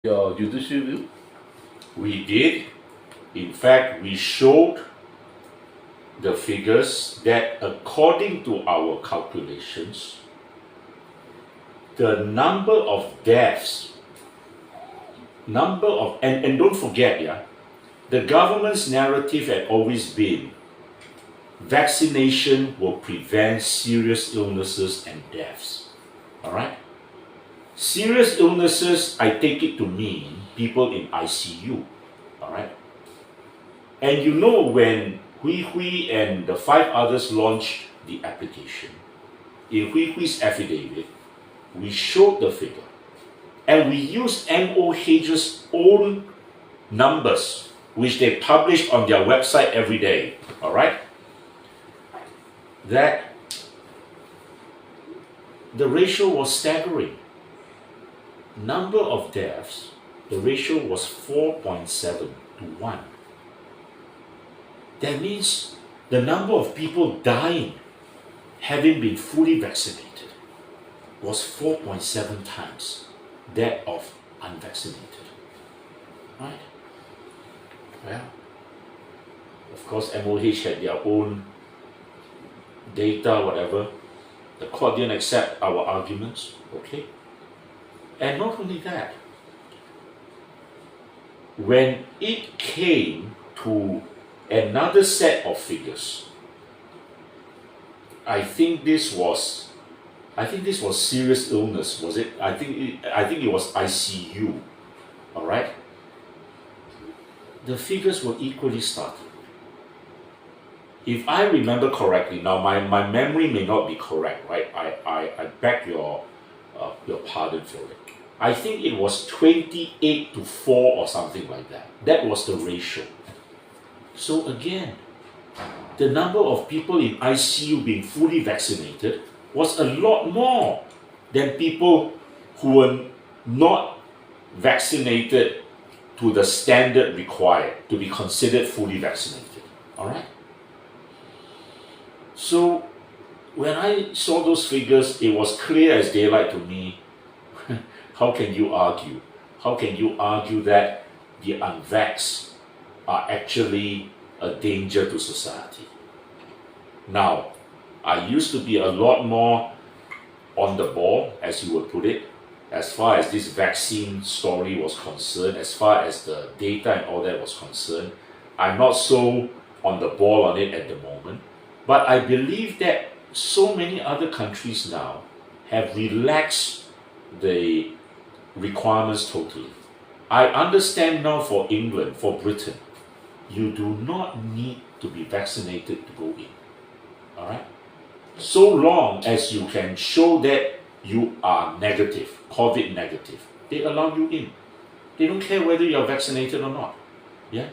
your judicial view? We did. In fact, we showed the figures that according to our calculations, the number of deaths, and don't forget, yeah, the government's narrative had always been vaccination will prevent serious illnesses and deaths. All right? Serious illnesses, I take it to mean people in ICU. All right? And you know, when Hui Hui and the 5 others launched the application, in Hui Hui's affidavit, we showed the figure. And we used MOH's own numbers, which they publish on their website every day. All right? That the ratio was staggering. Number of deaths, the ratio was 4.7 to 1. That means the number of people dying having been fully vaccinated was 4.7 times that of unvaccinated. Right? Well, of course, MOH had their own data, whatever. The court didn't accept our arguments, okay? And not only that, when it came to another set of figures, I think this was serious illness, was it? I think it was ICU. All right? The figures were equally startling. If I remember correctly, now my memory may not be correct, right? I beg your pardon for it. I think it was 28 to 4 or something like that. That was the ratio. So again, the number of people in ICU being fully vaccinated was a lot more than people who were not vaccinated to the standard required to be considered fully vaccinated. All right? So when I saw those figures, it was clear as daylight to me. How can you argue? How can you argue that the unvaxxed are actually a danger to society? Now, I used to be a lot more on the ball, as you would put it, as far as this vaccine story was concerned, as far as the data and all that was concerned. I'm not so on the ball on it at the moment, but I believe that so many other countries now have relaxed the requirements totally. I understand now for England, for Britain, you do not need to be vaccinated to go in. All right? So long as you can show that you are negative, COVID negative, they allow you in. They don't care whether you're vaccinated or not. Yeah?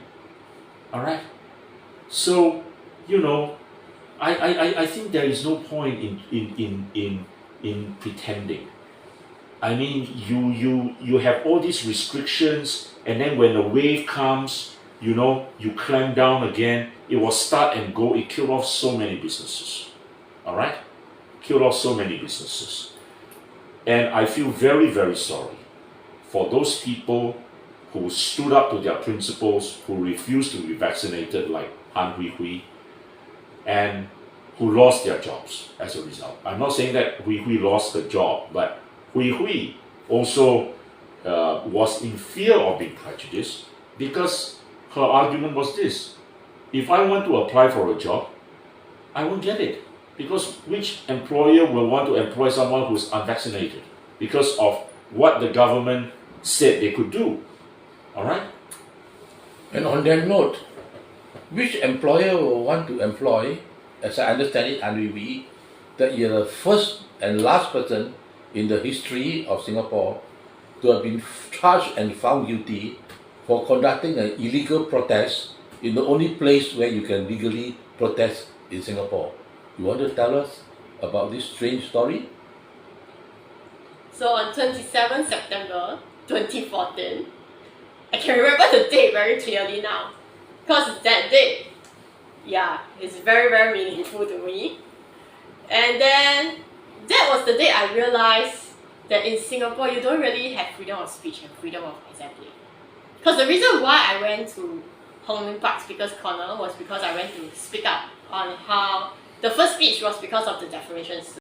All right? So, you know, I think there is no point in pretending. I mean, you have all these restrictions, and then when the wave comes, you know, you clamp down again. It was start and go. It killed off so many businesses. All right? Killed off so many businesses. And I feel very, very sorry for those people who stood up to their principles, who refused to be vaccinated, like Hui Hui, and who lost their jobs as a result. I'm not saying that Hui Hui lost the job, but Hui Hui also was in fear of being prejudiced, because her argument was this: if I want to apply for a job, I won't get it, because which employer will want to employ someone who's unvaccinated because of what the government said they could do? All right? And on that note, which employer will want to employ, as I understand it, and will be that you're the first and last person in the history of Singapore to have been charged and found guilty for conducting an illegal protest in the only place where you can legally protest in Singapore. You want to tell us about this strange story? So on 27 September 2014, I can remember the date very clearly now, because it's that date. Yeah, it's very, very meaningful to me. And then that was the day I realized that in Singapore you don't really have freedom of speech and freedom of assembly. Because the reason why I went to Hong Lim Park Speakers Corner was because I went to speak up on how the first speech was because of the defamations.